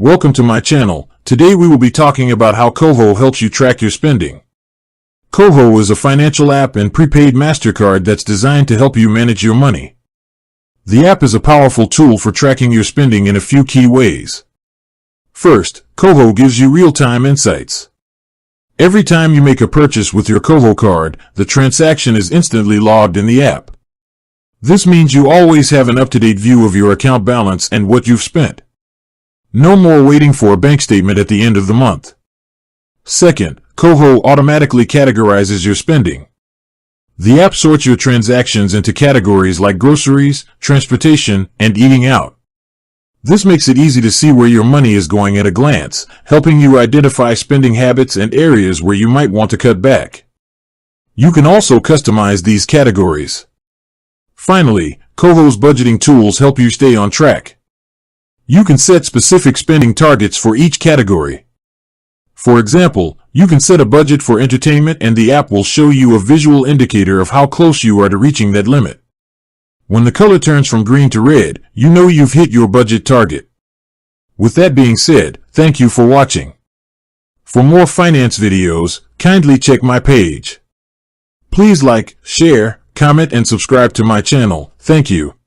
Welcome to my channel. Today we will be talking about how Koho helps you track your spending. Koho is a financial app and prepaid MasterCard that's designed to help you manage your money. The app is a powerful tool for tracking your spending in a few key ways. First, Koho gives you real-time insights. Every time you make a purchase with your Koho card, the transaction is instantly logged in the app. This means you always have an up-to-date view of your account balance and what you've spent. No more waiting for a bank statement at the end of the month. Second, Koho automatically categorizes your spending. The app sorts your transactions into categories like groceries, transportation, and eating out. This makes it easy to see where your money is going at a glance, helping you identify spending habits and areas where you might want to cut back. You can also customize these categories. Finally, Koho's budgeting tools help you stay on track. You can set specific spending targets for each category. For example, you can set a budget for entertainment and the app will show you a visual indicator of how close you are to reaching that limit. When the color turns from green to red, you know you've hit your budget target. With that being said, thank you for watching. For more finance videos, kindly check my page. Please like, share, comment, and subscribe to my channel. Thank you.